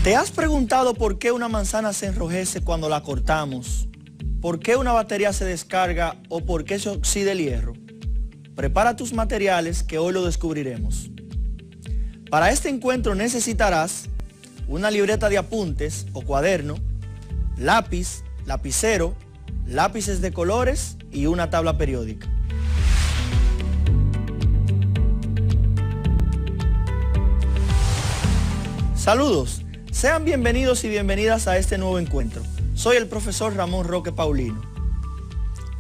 ¿Te has preguntado por qué una manzana se enrojece cuando la cortamos? ¿Por qué una batería se descarga o por qué se oxida el hierro? Prepara tus materiales que hoy lo descubriremos. Para este encuentro necesitarás una libreta de apuntes o cuaderno, lápiz, lapicero, lápices de colores y una tabla periódica. Saludos, sean bienvenidos y bienvenidas a este nuevo encuentro. Soy el profesor Ramón Roque Paulino.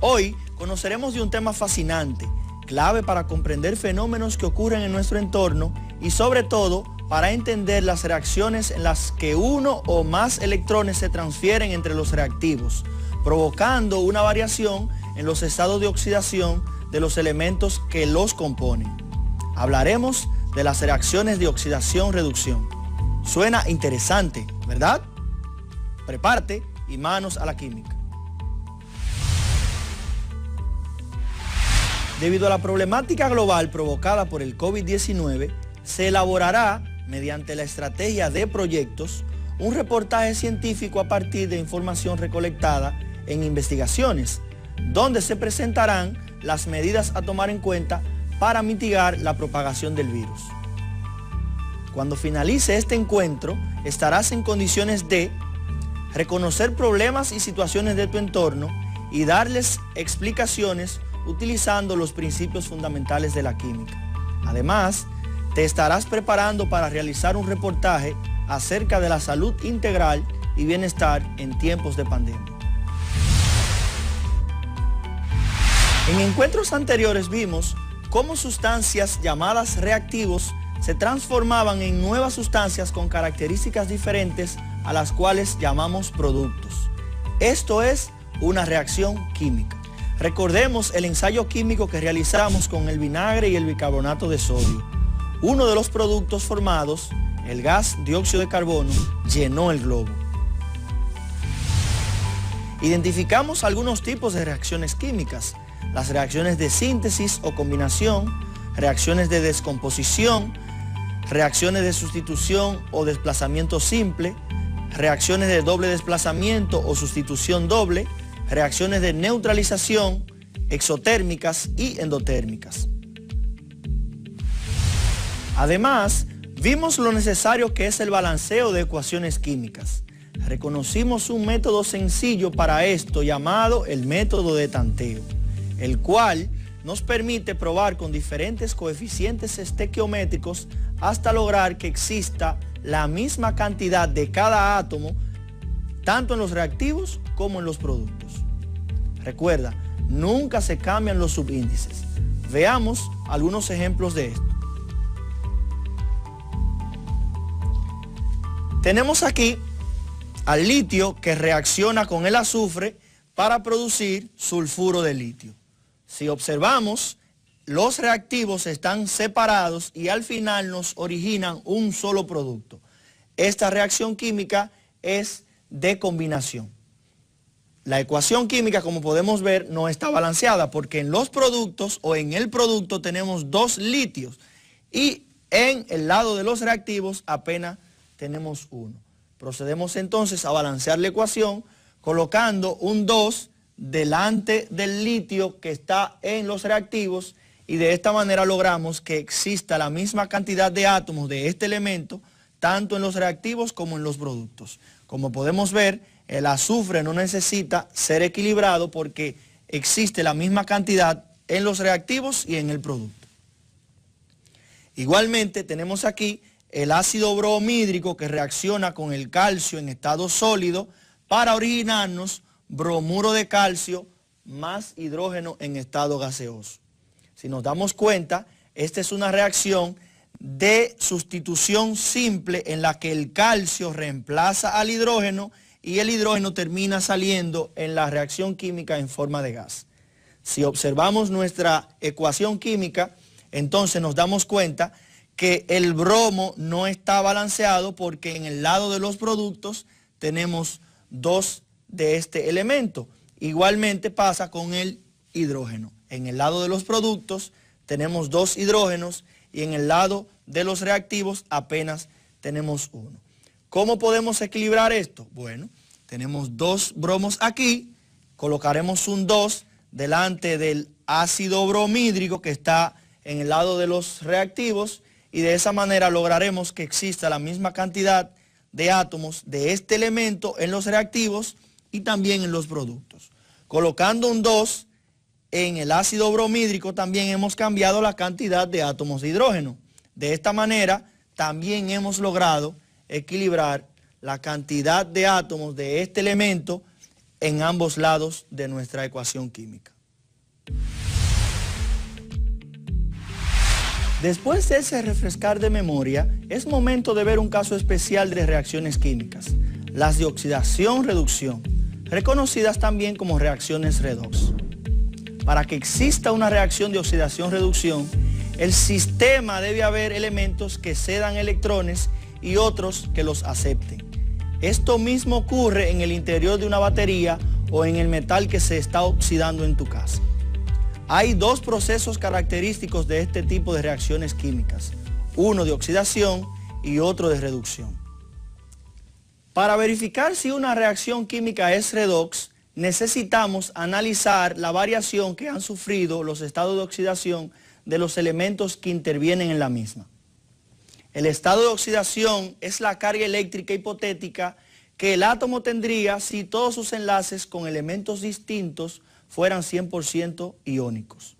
Hoy conoceremos de un tema fascinante, clave para comprender fenómenos que ocurren en nuestro entorno y sobre todo para entender las reacciones en las que uno o más electrones se transfieren entre los reactivos, provocando una variación en los estados de oxidación de los elementos que los componen. Hablaremos de las reacciones de oxidación-reducción. Suena interesante, ¿verdad? Prepárate y manos a la química. Debido a la problemática global provocada por el COVID-19, se elaborará, mediante la estrategia de proyectos, un reportaje científico a partir de información recolectada en investigaciones, donde se presentarán las medidas a tomar en cuenta para mitigar la propagación del virus. Cuando finalice este encuentro, estarás en condiciones de reconocer problemas y situaciones de tu entorno y darles explicaciones utilizando los principios fundamentales de la química. Además, te estarás preparando para realizar un reportaje acerca de la salud integral y bienestar en tiempos de pandemia. En encuentros anteriores vimos cómo sustancias llamadas reactivos se transformaban en nuevas sustancias con características diferentes a las cuales llamamos productos. Esto es una reacción química. Recordemos el ensayo químico que realizamos con el vinagre y el bicarbonato de sodio. Uno de los productos formados, el gas dióxido de carbono, llenó el globo. Identificamos algunos tipos de reacciones químicas: las reacciones de síntesis o combinación, reacciones de descomposición, reacciones de sustitución o desplazamiento simple, reacciones de doble desplazamiento o sustitución doble, reacciones de neutralización, exotérmicas y endotérmicas. Además, vimos lo necesario que es el balanceo de ecuaciones químicas. Reconocimos un método sencillo para esto llamado el método de tanteo, el cual nos permite probar con diferentes coeficientes estequiométricos hasta lograr que exista la misma cantidad de cada átomo, tanto en los reactivos como en los productos. Recuerda, nunca se cambian los subíndices. Veamos algunos ejemplos de esto. Tenemos aquí al litio que reacciona con el azufre para producir sulfuro de litio. Si observamos, los reactivos están separados y al final nos originan un solo producto. Esta reacción química es de combinación. La ecuación química, como podemos ver, no está balanceada porque en los productos o en el producto tenemos dos litios y en el lado de los reactivos apenas tenemos uno. Procedemos entonces a balancear la ecuación colocando un 2 delante del litio que está en los reactivos y de esta manera logramos que exista la misma cantidad de átomos de este elemento tanto en los reactivos como en los productos. Como podemos ver, el azufre no necesita ser equilibrado porque existe la misma cantidad en los reactivos y en el producto. Igualmente tenemos aquí el ácido bromhídrico que reacciona con el calcio en estado sólido para originarnos bromuro de calcio más hidrógeno en estado gaseoso. Si nos damos cuenta, esta es una reacción de sustitución simple en la que el calcio reemplaza al hidrógeno y el hidrógeno termina saliendo en la reacción química en forma de gas. Si observamos nuestra ecuación química, entonces nos damos cuenta que el bromo no está balanceado porque en el lado de los productos tenemos dos de este elemento. Igualmente pasa con el hidrógeno. En el lado de los productos tenemos dos hidrógenos y en el lado de los reactivos apenas tenemos uno. ¿Cómo podemos equilibrar esto? Bueno, tenemos 2 bromos aquí, colocaremos un 2 delante del ácido bromhídrico que está en el lado de los reactivos y de esa manera lograremos que exista la misma cantidad de átomos de este elemento en los reactivos y también en los productos. Colocando un 2 en el ácido bromhídrico también hemos cambiado la cantidad de átomos de hidrógeno. De esta manera también hemos logrado equilibrar la cantidad de átomos de este elemento en ambos lados de nuestra ecuación química. Después de ese refrescar de memoria, es momento de ver un caso especial de reacciones químicas, las de oxidación-reducción, reconocidas también como reacciones redox. Para que exista una reacción de oxidación-reducción, el sistema debe haber elementos que cedan electrones y otros que los acepten. Esto mismo ocurre en el interior de una batería o en el metal que se está oxidando en tu casa. Hay 2 procesos característicos de este tipo de reacciones químicas, uno de oxidación y otro de reducción. Para verificar si una reacción química es redox, necesitamos analizar la variación que han sufrido los estados de oxidación de los elementos que intervienen en la misma. El estado de oxidación es la carga eléctrica hipotética que el átomo tendría si todos sus enlaces con elementos distintos fueran 100% iónicos.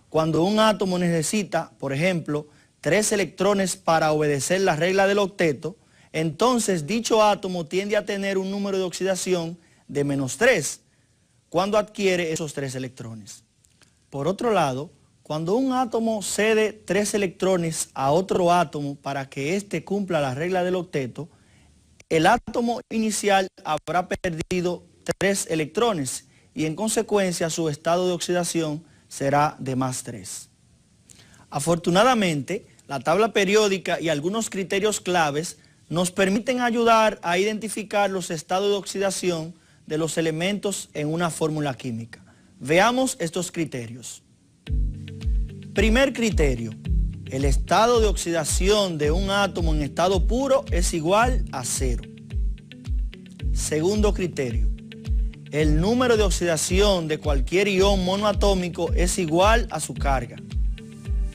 Cuando un átomo necesita, por ejemplo, 3 electrones para obedecer la regla del octeto, entonces dicho átomo tiende a tener un número de oxidación de -3 cuando adquiere esos 3 electrones. Por otro lado, cuando un átomo cede 3 electrones a otro átomo para que éste cumpla la regla del octeto, el átomo inicial habrá perdido 3 electrones y en consecuencia su estado de oxidación será de +3. Afortunadamente, la tabla periódica y algunos criterios claves nos permiten ayudar a identificar los estados de oxidación de los elementos en una fórmula química. Veamos estos criterios. Primer criterio, el estado de oxidación de un átomo en estado puro es igual a 0. Segundo criterio, el número de oxidación de cualquier ion monoatómico es igual a su carga.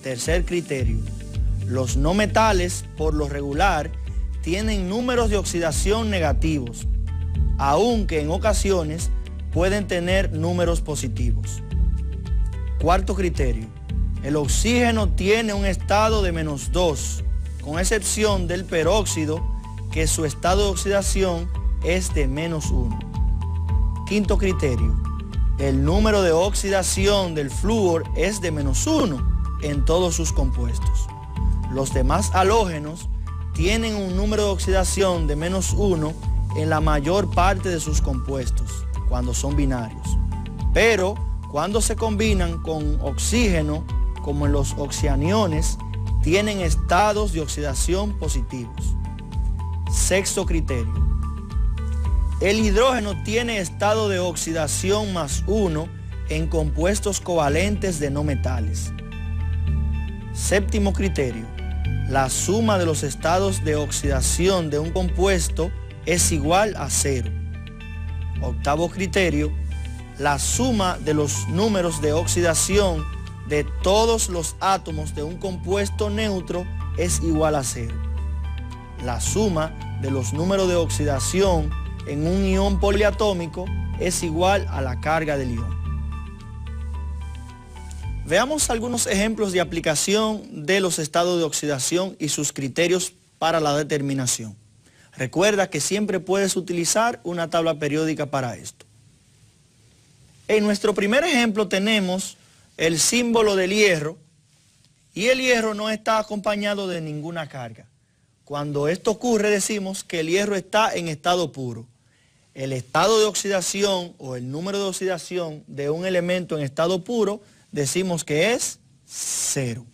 Tercer criterio, los no metales, por lo regular, tienen números de oxidación negativos, aunque en ocasiones pueden tener números positivos. Cuarto criterio, el oxígeno tiene un estado de -2, con excepción del peróxido, que su estado de oxidación es de -1. Quinto criterio, el número de oxidación del flúor es de -1 en todos sus compuestos. Los demás halógenos tienen un número de oxidación de -1 en la mayor parte de sus compuestos, cuando son binarios. Pero cuando se combinan con oxígeno, como en los oxianiones, tienen estados de oxidación positivos. Sexto criterio, el hidrógeno tiene estado de oxidación +1 en compuestos covalentes de no metales. Séptimo criterio, la suma de los estados de oxidación de un compuesto es igual a 0. Octavo criterio, la suma de los números de oxidación de todos los átomos de un compuesto neutro es igual a 0. La suma de los números de oxidación en un ion poliatómico es igual a la carga del ion. Veamos algunos ejemplos de aplicación de los estados de oxidación y sus criterios para la determinación. Recuerda que siempre puedes utilizar una tabla periódica para esto. En nuestro primer ejemplo tenemos el símbolo del hierro y el hierro no está acompañado de ninguna carga. Cuando esto ocurre decimos que el hierro está en estado puro. El estado de oxidación o el número de oxidación de un elemento en estado puro decimos que es 0.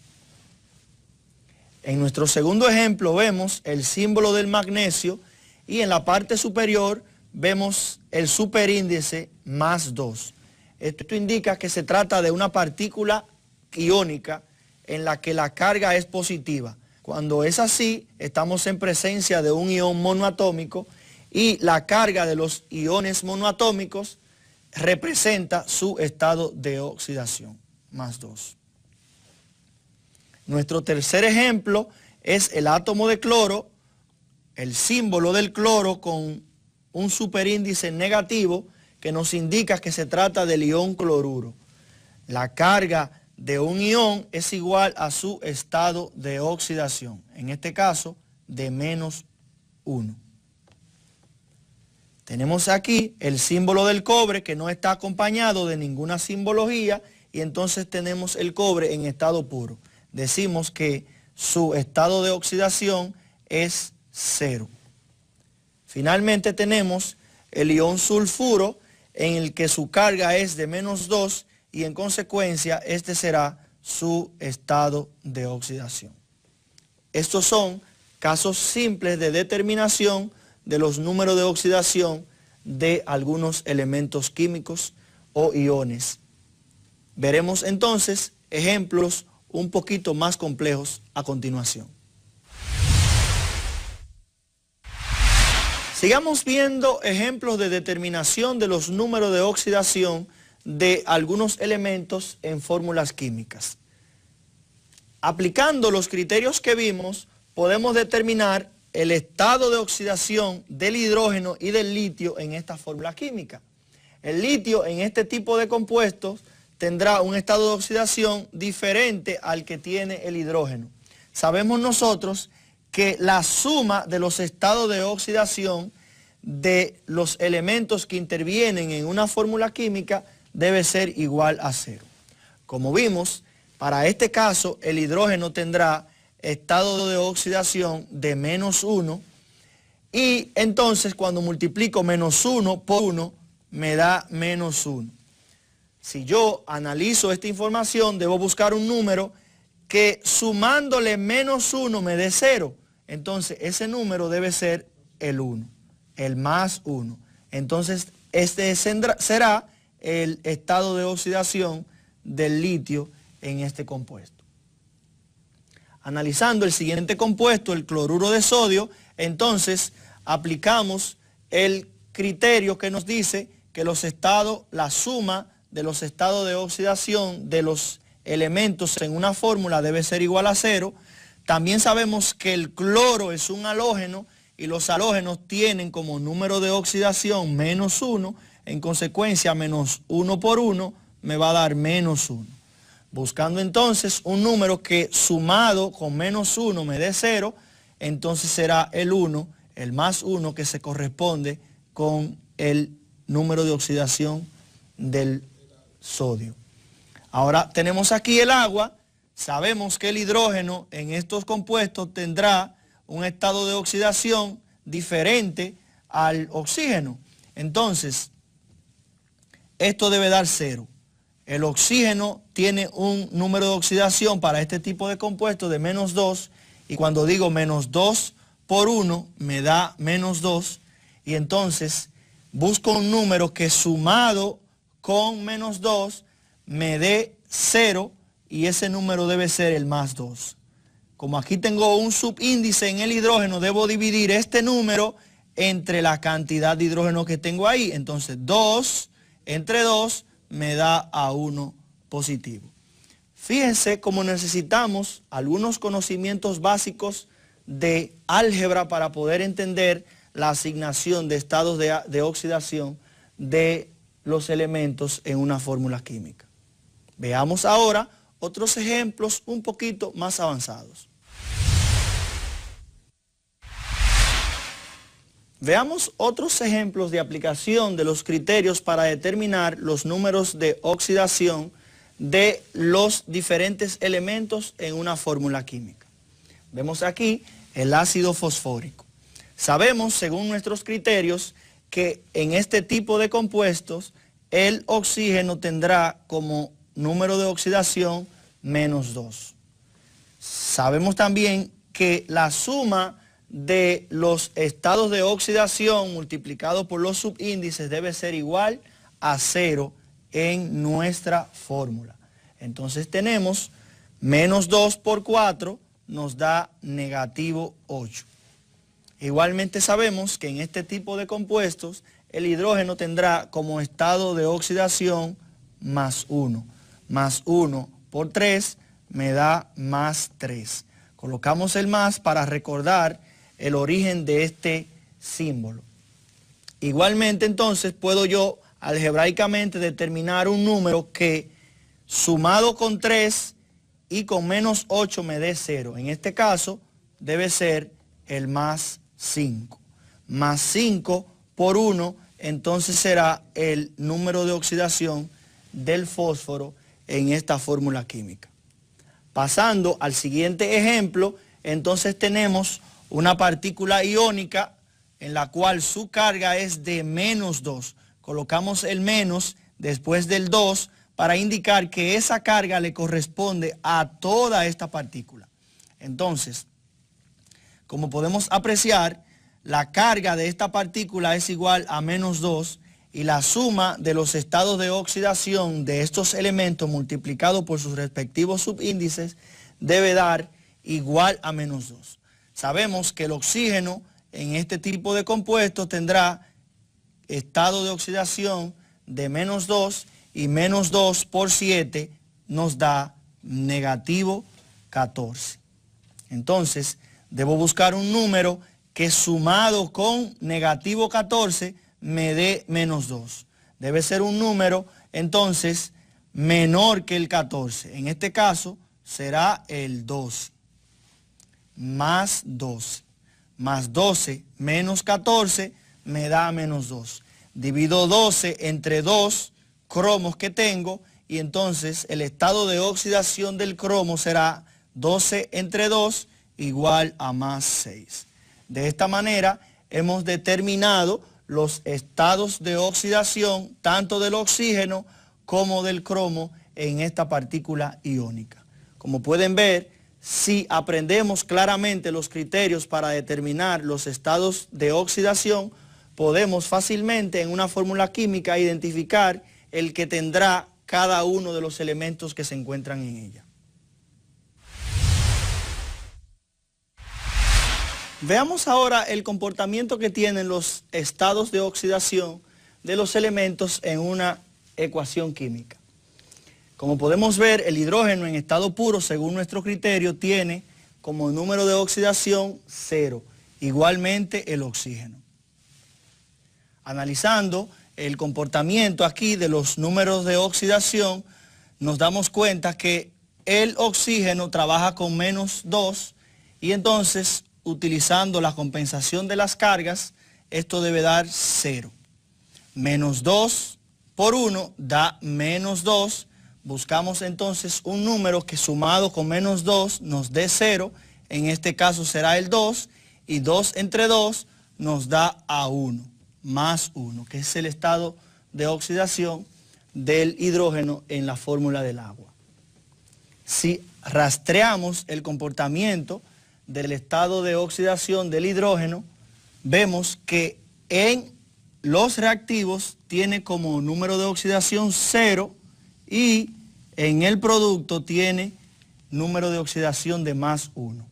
En nuestro segundo ejemplo vemos el símbolo del magnesio y en la parte superior vemos el superíndice +2. Esto indica que se trata de una partícula iónica en la que la carga es positiva, Cuando es así, estamos en presencia de un ion monoatómico y la carga de los iones monoatómicos representa su estado de oxidación, más 2. Nuestro tercer ejemplo es el átomo de cloro, el símbolo del cloro con un superíndice negativo que nos indica que se trata del ion cloruro. La carga de un ion es igual a su estado de oxidación, en este caso de menos 1. Tenemos aquí el símbolo del cobre que no está acompañado de ninguna simbología y entonces tenemos el cobre en estado puro. Decimos que su estado de oxidación es 0. Finalmente tenemos el ion sulfuro en el que su carga es de menos 2 y en consecuencia este será su estado de oxidación. Estos son casos simples de determinación de los números de oxidación de algunos elementos químicos o iones. Veremos entonces ejemplos un poquito más complejos a continuación. Sigamos viendo ejemplos de determinación de los números de oxidación de algunos elementos en fórmulas químicas. Aplicando los criterios que vimos, podemos determinar el estado de oxidación del hidrógeno y del litio en esta fórmula química. El litio en este tipo de compuestos tendrá un estado de oxidación diferente al que tiene el hidrógeno. Sabemos nosotros que la suma de los estados de oxidación de los elementos que intervienen en una fórmula química debe ser igual a 0. Como vimos, para este caso el hidrógeno tendrá estado de oxidación de menos 1 y entonces cuando multiplico menos 1 por 1 me da menos 1. Si yo analizo esta información debo buscar un número que sumándole menos 1 me dé 0. Entonces ese número debe ser el 1, el más 1. Entonces este será el estado de oxidación del litio en este compuesto. Analizando el siguiente compuesto, el cloruro de sodio, entonces aplicamos el criterio que nos dice que los estados, la suma de los estados de oxidación de los elementos en una fórmula debe ser igual a 0. También sabemos que el cloro es un halógeno y los halógenos tienen como número de oxidación menos 1, en consecuencia menos 1 por 1 me va a dar menos 1. Buscando entonces un número que sumado con menos 1 me dé 0, entonces será el 1, el más 1 que se corresponde con el número de oxidación del sodio. Ahora tenemos aquí el agua, sabemos que el hidrógeno en estos compuestos tendrá un estado de oxidación diferente al oxígeno. Entonces, esto debe dar 0. El oxígeno tiene un número de oxidación para este tipo de compuestos de menos 2 y cuando digo menos 2 por 1 me da menos 2 y entonces busco un número que sumado con menos 2 me dé 0 y ese número debe ser el más 2. Como aquí tengo un subíndice en el hidrógeno, debo dividir este número entre la cantidad de hidrógeno que tengo ahí. Entonces 2 entre 2 me da a 1 positivo. Fíjense cómo necesitamos algunos conocimientos básicos de álgebra para poder entender la asignación de estados de oxidación de los elementos en una fórmula química. Veamos ahora otros ejemplos un poquito más avanzados. Veamos otros ejemplos de aplicación de los criterios para determinar los números de oxidación de los diferentes elementos en una fórmula química. Vemos aquí el ácido fosfórico. Sabemos, según nuestros criterios, que en este tipo de compuestos el oxígeno tendrá como número de oxidación menos 2. Sabemos también que la suma de los estados de oxidación multiplicado por los subíndices debe ser igual a 0 en nuestra fórmula. Entonces tenemos menos 2 por 4 nos da negativo 8. Igualmente sabemos que en este tipo de compuestos el hidrógeno tendrá como estado de oxidación más 1. Más 1 por 3 me da más 3. Colocamos el más para recordar el origen de este símbolo. Igualmente entonces puedo yo algebraicamente determinar un número que sumado con 3 y con menos 8 me dé 0. En este caso debe ser el más 5. Más 5 por 1, entonces será el número de oxidación del fósforo en esta fórmula química. Pasando al siguiente ejemplo, entonces tenemos una partícula iónica en la cual su carga es de menos 2. Colocamos el menos después del 2 para indicar que esa carga le corresponde a toda esta partícula. Entonces, como podemos apreciar, la carga de esta partícula es igual a menos 2 y la suma de los estados de oxidación de estos elementos multiplicado por sus respectivos subíndices debe dar igual a menos 2. Sabemos que el oxígeno en este tipo de compuestos tendrá estado de oxidación de menos 2 y menos 2 por 7 nos da negativo 14. Entonces, debo buscar un número que sumado con negativo 14 me dé menos 2. Debe ser un número, entonces, menor que el 14. En este caso, será el 12. Más 12. Más 12 menos 14 me da menos 2. Divido 12 entre 2 cromos que tengo y entonces el estado de oxidación del cromo será 12 entre 2 igual a más 6. De esta manera hemos determinado los estados de oxidación tanto del oxígeno como del cromo en esta partícula iónica. Como pueden ver, si aprendemos claramente los criterios para determinar los estados de oxidación, podemos fácilmente en una fórmula química identificar el que tendrá cada uno de los elementos que se encuentran en ella. Veamos ahora el comportamiento que tienen los estados de oxidación de los elementos en una ecuación química. Como podemos ver, el hidrógeno en estado puro, según nuestro criterio, tiene como número de oxidación 0. Igualmente el oxígeno. Analizando el comportamiento aquí de los números de oxidación, nos damos cuenta que el oxígeno trabaja con menos 2 y entonces, utilizando la compensación de las cargas, esto debe dar 0. Menos 2 por 1 da menos 2. Buscamos entonces un número que sumado con menos 2 nos dé 0. En este caso será el 2. Y 2 entre 2 nos da a 1. Más 1, que es el estado de oxidación del hidrógeno en la fórmula del agua. Si rastreamos el comportamiento del estado de oxidación del hidrógeno, vemos que en los reactivos tiene como número de oxidación 0 y en el producto tiene número de oxidación de más 1.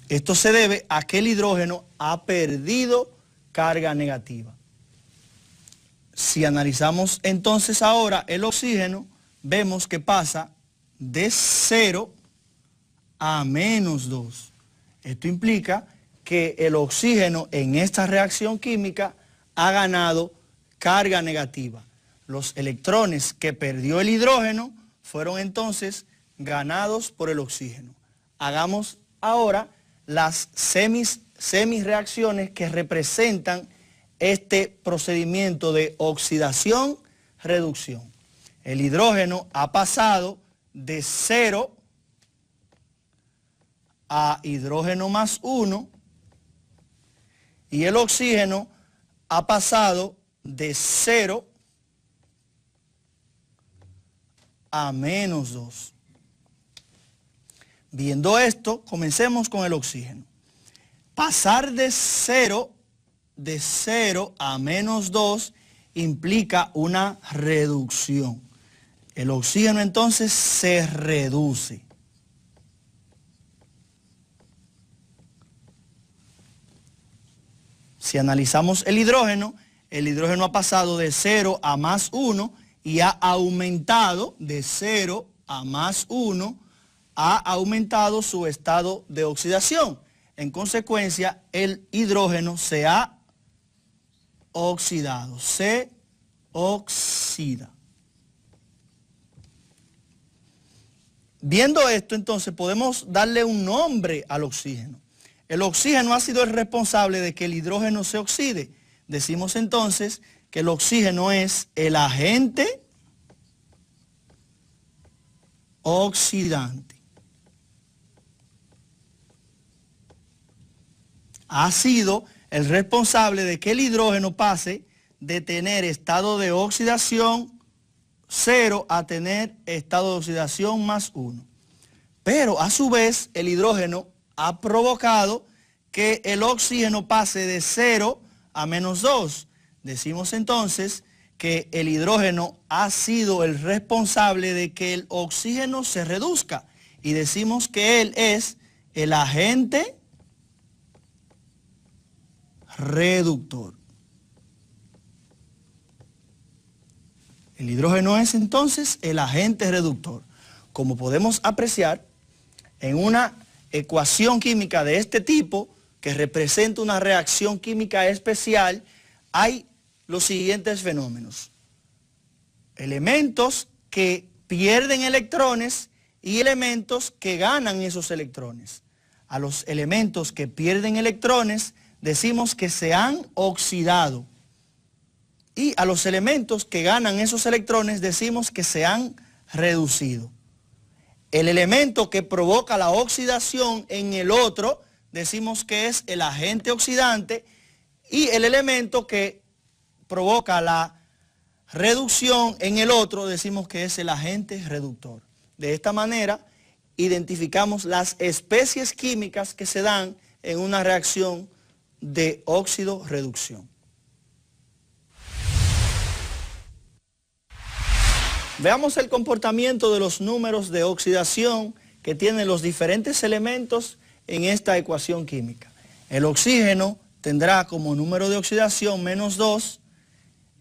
Esto se debe a que el hidrógeno ha perdido carga negativa. Si analizamos entonces ahora el oxígeno, vemos que pasa de 0 a menos 2. Esto implica que el oxígeno en esta reacción química ha ganado carga negativa. Los electrones que perdió el hidrógeno fueron entonces ganados por el oxígeno. Hagamos ahora las semirreacciones que representan este procedimiento de oxidación-reducción. El hidrógeno ha pasado de 0 a hidrógeno más 1 y el oxígeno ha pasado de 0 a menos 2. Viendo esto, comencemos con el oxígeno. Pasar de 0 a menos 2 implica una reducción. El oxígeno entonces se reduce. Si analizamos el hidrógeno ha pasado de 0 a más 1 y ha aumentado de 0 a más 1, ha aumentado su estado de oxidación. En consecuencia, el hidrógeno se ha oxidado, se oxida. Viendo esto, entonces, podemos darle un nombre al oxígeno. El oxígeno ha sido el responsable de que el hidrógeno se oxide. Decimos entonces que el oxígeno es el agente oxidante. Ha sido el responsable de que el hidrógeno pase de tener estado de oxidación 0 a tener estado de oxidación más 1. Pero a su vez el hidrógeno ha provocado que el oxígeno pase de 0 a menos 2. Decimos entonces que el hidrógeno ha sido el responsable de que el oxígeno se reduzca. Y decimos que él es el agente reductor. El hidrógeno es entonces el agente reductor. Como podemos apreciar, en una ecuación química de este tipo, que representa una reacción química especial, hay los siguientes fenómenos. Elementos que pierden electrones y elementos que ganan esos electrones. A los elementos que pierden electrones decimos que se han oxidado. Y a los elementos que ganan esos electrones decimos que se han reducido. El elemento que provoca la oxidación en el otro decimos que es el agente oxidante, y el elemento que provoca la reducción en el otro decimos que es el agente reductor. De esta manera identificamos las especies químicas que se dan en una reacción de óxido-reducción. Veamos el comportamiento de los números de oxidación que tienen los diferentes elementos en esta ecuación química. El oxígeno tendrá como número de oxidación menos 2.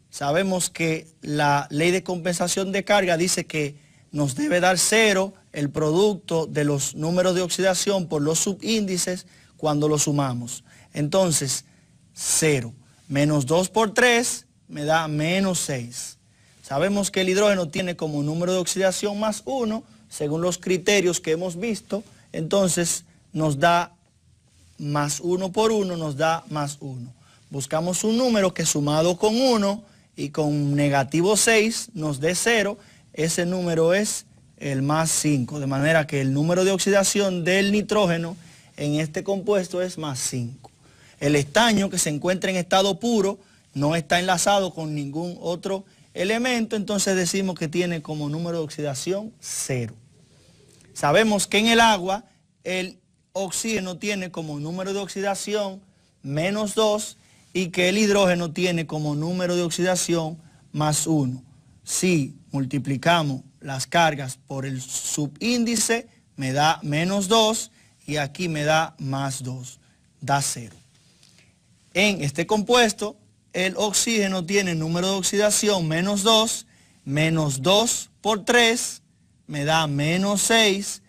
Sabemos que la ley de compensación de carga dice que nos debe dar 0 el producto de los números de oxidación por los subíndices cuando los sumamos. Entonces, 0 menos 2 por 3 me da menos 6. Sabemos que el hidrógeno tiene como número de oxidación más 1, según los criterios que hemos visto, entonces nos da más 1 por 1, nos da más 1. Buscamos un número que sumado con 1 y con negativo 6 nos dé 0, ese número es el más 5, de manera que el número de oxidación del nitrógeno en este compuesto es más 5. El estaño, que se encuentra en estado puro, no está enlazado con ningún otro elemento, entonces decimos que tiene como número de oxidación 0. Sabemos que en el agua el oxígeno tiene como número de oxidación menos 2 y que el hidrógeno tiene como número de oxidación más 1. Si multiplicamos las cargas por el subíndice me da menos 2 y aquí me da más 2, da 0. En este compuesto el oxígeno tiene número de oxidación menos 2 por 3 me da menos 6.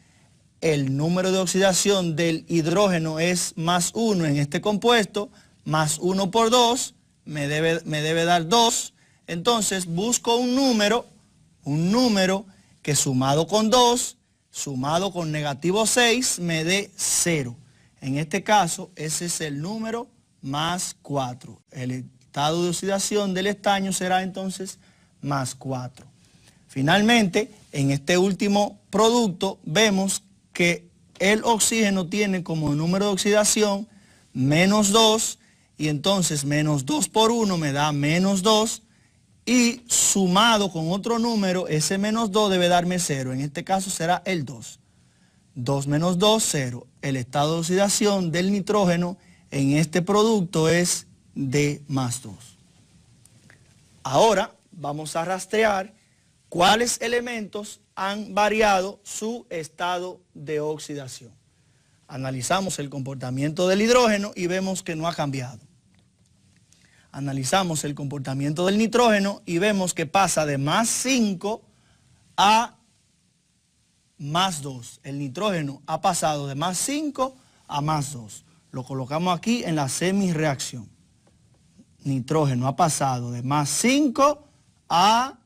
El número de oxidación del hidrógeno es más 1 en este compuesto, más 1 por 2 me debe dar 2. Entonces busco un número que sumado con 2, sumado con negativo 6 me dé 0. En este caso ese es el número más 4. El estado de oxidación del estaño será entonces más 4. Finalmente, en este último producto vemos que el oxígeno tiene como número de oxidación menos 2 y entonces menos 2 por 1 me da menos 2 y sumado con otro número ese menos 2 debe darme 0. En este caso será el 2. 2 menos 2, 0. El estado de oxidación del nitrógeno en este producto es de más 2. Ahora vamos a rastrear cuáles elementos han variado su estado de oxidación. Analizamos el comportamiento del hidrógeno y vemos que no ha cambiado. Analizamos el comportamiento del nitrógeno y vemos que pasa de más 5 a más 2. El nitrógeno ha pasado de más 5 a más 2. Lo colocamos aquí en la semirreacción. Nitrógeno ha pasado de más 5 a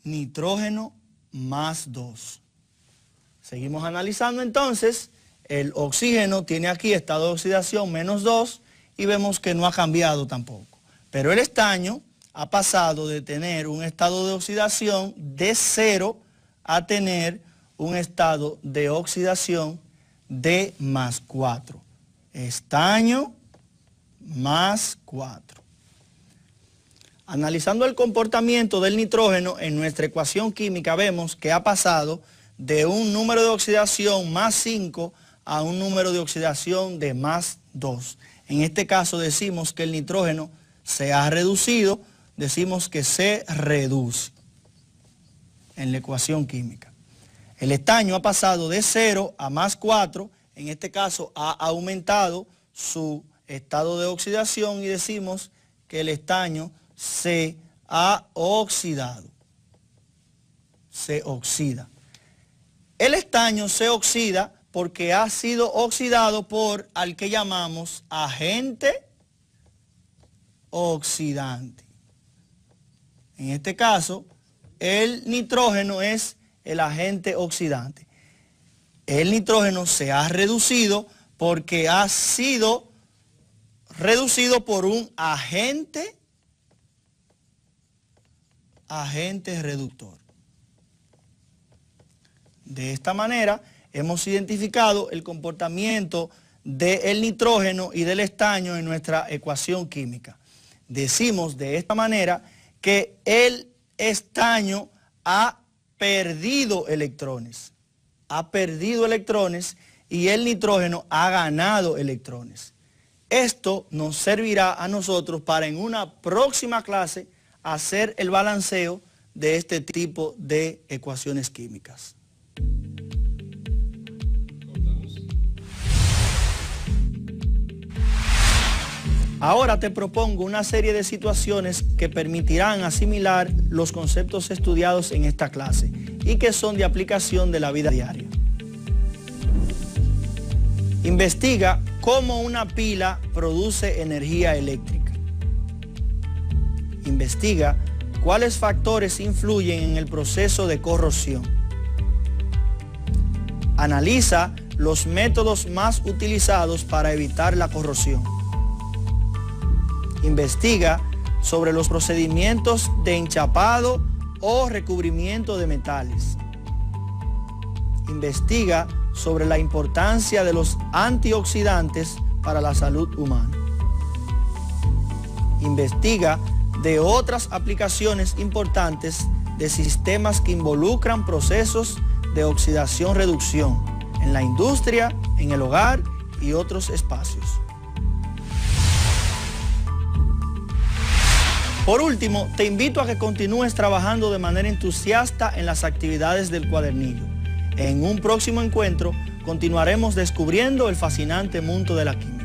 nitrógeno más 2. Seguimos analizando entonces. El oxígeno tiene aquí estado de oxidación menos 2 y vemos que no ha cambiado tampoco. Pero el estaño ha pasado de tener un estado de oxidación de 0 a tener un estado de oxidación de más 4. Estaño más 4. Analizando el comportamiento del nitrógeno en nuestra ecuación química vemos que ha pasado de un número de oxidación más 5 a un número de oxidación de más 2. En este caso decimos que el nitrógeno se ha reducido, decimos que se reduce en la ecuación química. El estaño ha pasado de 0 a más 4, en este caso ha aumentado su estado de oxidación y decimos que el estaño se ha oxidado. Se oxida. El estaño se oxida porque ha sido oxidado por al que llamamos agente oxidante. En este caso, el nitrógeno es el agente oxidante. El nitrógeno se ha reducido porque ha sido reducido por un agente reductor. De esta manera hemos identificado el comportamiento del nitrógeno y del estaño en nuestra ecuación química. Decimos de esta manera que el estaño ha perdido electrones. Ha perdido electrones y el nitrógeno ha ganado electrones. Esto nos servirá a nosotros para en una próxima clase hacer el balanceo de este tipo de ecuaciones químicas. Ahora te propongo una serie de situaciones que permitirán asimilar los conceptos estudiados en esta clase y que son de aplicación de la vida diaria. Investiga cómo una pila produce energía eléctrica. Investiga cuáles factores influyen en el proceso de corrosión. Analiza los métodos más utilizados para evitar la corrosión. Investiga sobre los procedimientos de enchapado o recubrimiento de metales. Investiga sobre la importancia de los antioxidantes para la salud humana. Investiga de otras aplicaciones importantes de sistemas que involucran procesos de oxidación-reducción en la industria, en el hogar y otros espacios. Por último, te invito a que continúes trabajando de manera entusiasta en las actividades del cuadernillo. En un próximo encuentro, continuaremos descubriendo el fascinante mundo de la química.